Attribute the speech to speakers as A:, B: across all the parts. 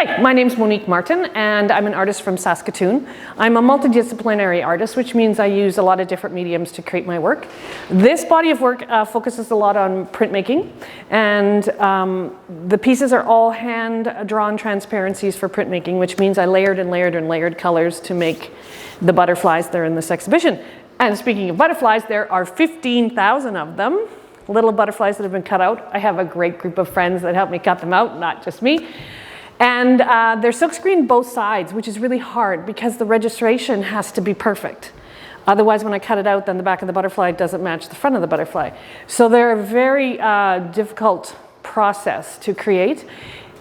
A: Hi, my name's Monique Martin, and I'm an artist from Saskatoon. I'm a multidisciplinary artist, which means I use a lot of different mediums to create my work. This body of work focuses a lot on printmaking, and the pieces are all hand-drawn transparencies for printmaking, which means I layered and layered and layered colors to make the butterflies that are in this exhibition. And speaking of butterflies, there are 15,000 of them, little butterflies that have been cut out. I have a great group of friends that help me cut them out, not just me. And they're silkscreen both sides, which is really hard because the registration has to be perfect. Otherwise, when I cut it out, then the back of the butterfly doesn't match the front of the butterfly. So they're a very difficult process to create.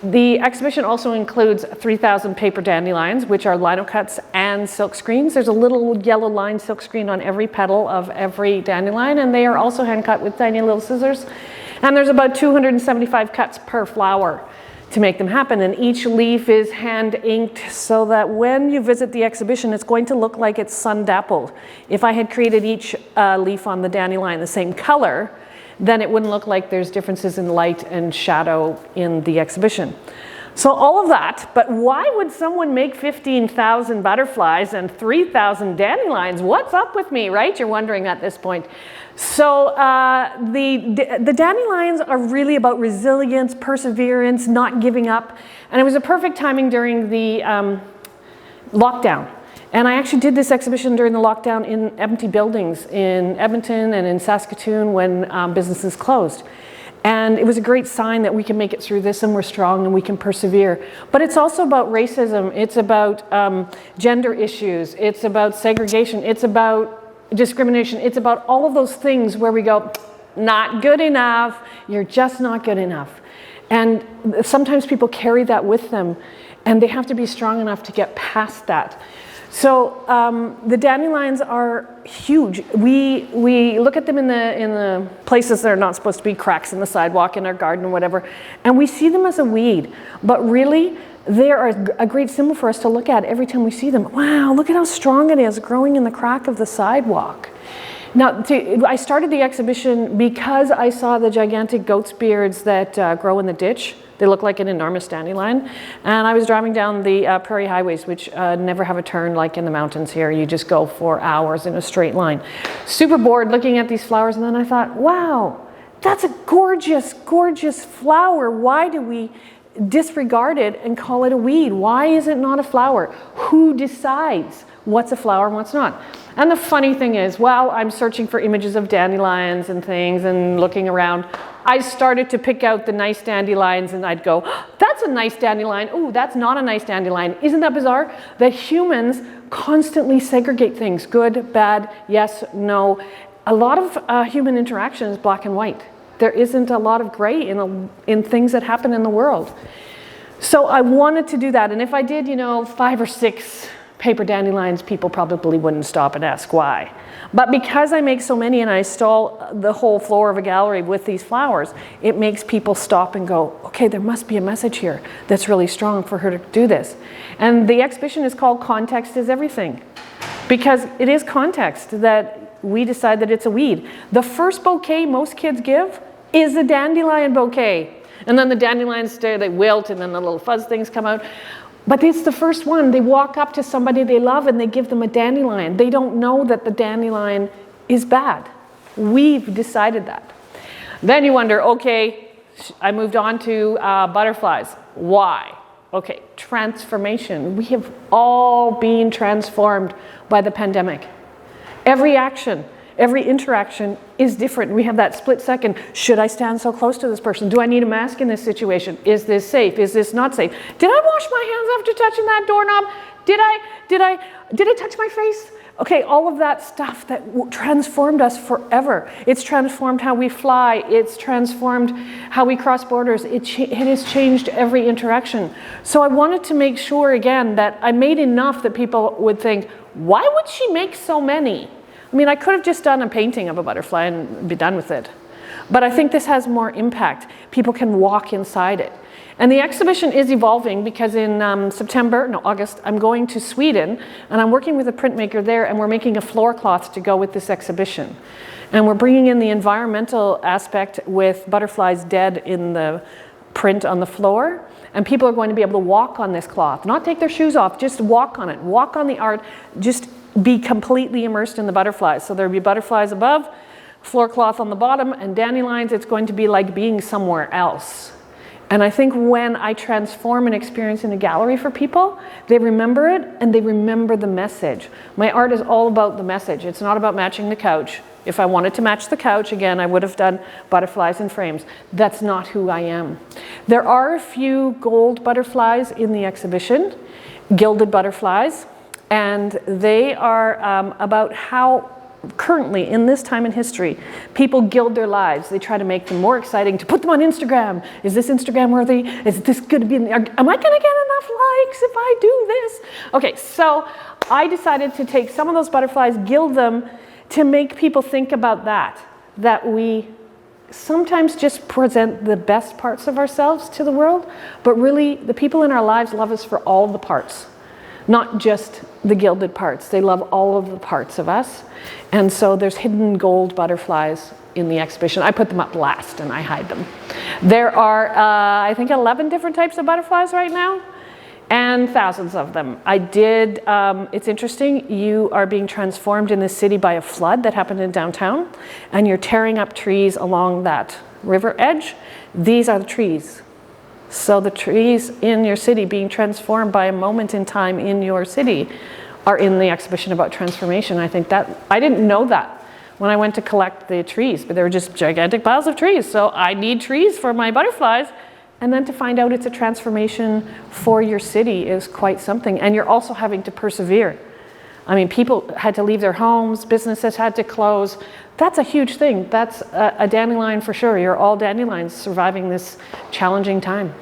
A: The exhibition also includes 3,000 paper dandelions, which are lino cuts and silk screens. There's a little yellow line silk screen on every petal of every dandelion, and they are also hand cut with tiny little scissors. And there's about 275 cuts per flower to make them happen, and each leaf is hand inked so that when you visit the exhibition, it's going to look like it's sun dappled. If I had created each leaf on the dandelion the same color, then it wouldn't look like there's differences in light and shadow in the exhibition. So all of that, but why would someone make 15,000 butterflies and 3,000 dandelions? What's up with me, right? You're wondering at this point. So the dandelions are really about resilience, perseverance, not giving up. And it was a perfect timing during the lockdown. And I actually did this exhibition during the lockdown in empty buildings in Edmonton and in Saskatoon when businesses closed. And it was a great sign that we can make it through this and we're strong and we can persevere. But it's also about racism. It's about gender issues. It's about segregation. It's about discrimination. It's about all of those things where we go, not good enough. You're just not good enough. And sometimes people carry that with them and they have to be strong enough to get past that. So the dandelions are huge. We look at them in the places that are not supposed to be, cracks in the sidewalk, in our garden or whatever, and we see them as a weed. But really, they are a great symbol for us to look at every time we see them. Wow, look at how strong it is growing in the crack of the sidewalk. Now, I started the exhibition because I saw the gigantic goat's beards that grow in the ditch. They look like an enormous dandelion. And I was driving down the prairie highways, which never have a turn like in the mountains here. You just go for hours in a straight line. Super bored looking at these flowers. And then I thought, wow, that's a gorgeous, gorgeous flower. Why do we disregard it and call it a weed? Why is it not a flower? Who decides what's a flower and what's not? And the funny thing is, while I'm searching for images of dandelions and things and looking around, I started to pick out the nice dandelions and I'd go, that's a nice dandelion. Oh, that's not a nice dandelion. Isn't that bizarre? That humans constantly segregate things, good, bad, yes, no. A lot of human interaction is black and white. There isn't a lot of gray in things that happen in the world. So I wanted to do that. And if I did, 5 or 6 paper dandelions, people probably wouldn't stop and ask why. But because I make so many and I stall the whole floor of a gallery with these flowers, it makes people stop and go, okay, there must be a message here that's really strong for her to do this. And the exhibition is called Context is Everything, because it is context that we decide that it's a weed. The first bouquet most kids give is a dandelion bouquet. And then the dandelions they wilt and then the little fuzz things come out. But it's the first one. They walk up to somebody they love and they give them a dandelion. They don't know that the dandelion is bad. We've decided that. Then you wonder, okay, I moved on to butterflies. Why? Okay, transformation. We have all been transformed by the pandemic. Every action, every interaction is different. We have that split second. Should I stand so close to this person? Do I need a mask in this situation? Is this safe? Is this not safe? Did I wash my hands after touching that doorknob? Did I touch my face? Okay, all of that stuff that transformed us forever. It's transformed how we fly. It's transformed how we cross borders. It has changed every interaction. So I wanted to make sure, again, that I made enough that people would think, why would she make so many? I mean, I could have just done a painting of a butterfly and be done with it. But I think this has more impact. People can walk inside it. And the exhibition is evolving because in August, I'm going to Sweden and I'm working with a printmaker there and we're making a floor cloth to go with this exhibition. And we're bringing in the environmental aspect with butterflies dead in the print on the floor. And people are going to be able to walk on this cloth, not take their shoes off, just walk on it, walk on the art, just be completely immersed in the butterflies. So there'll be butterflies above, floor cloth on the bottom, and dandelions. It's going to be like being somewhere else. And I think when I transform an experience in a gallery for people, they remember it and they remember the message. My art is all about the message. It's not about matching the couch. If I wanted to match the couch, again, I would have done butterflies and frames. That's not who I am. There are a few gold butterflies in the exhibition, gilded butterflies, and they are about how currently, in this time in history, people gild their lives. They try to make them more exciting, to put them on Instagram. Is this Instagram worthy? Is this going to be, am I going to get enough likes if I do this? Okay, so I decided to take some of those butterflies, gild them, to make people think about that we sometimes just present the best parts of ourselves to the world, but really the people in our lives love us for all the parts. Not just the gilded parts. They love all of the parts of us. And so there's hidden gold butterflies in the exhibition. I put them up last and I hide them. There are, I think, 11 different types of butterflies right now, and thousands of them. It's interesting, you are being transformed in this city by a flood that happened in downtown, and you're tearing up trees along that river edge. These are the trees. So the trees in your city being transformed by a moment in time in your city are in the exhibition about transformation. I think that, I didn't know that when I went to collect the trees, but they were just gigantic piles of trees. So I need trees for my butterflies. And then to find out it's a transformation for your city is quite something. And you're also having to persevere. I mean, people had to leave their homes, businesses had to close. That's a huge thing. That's a dandelion for sure. You're all dandelions surviving this challenging time.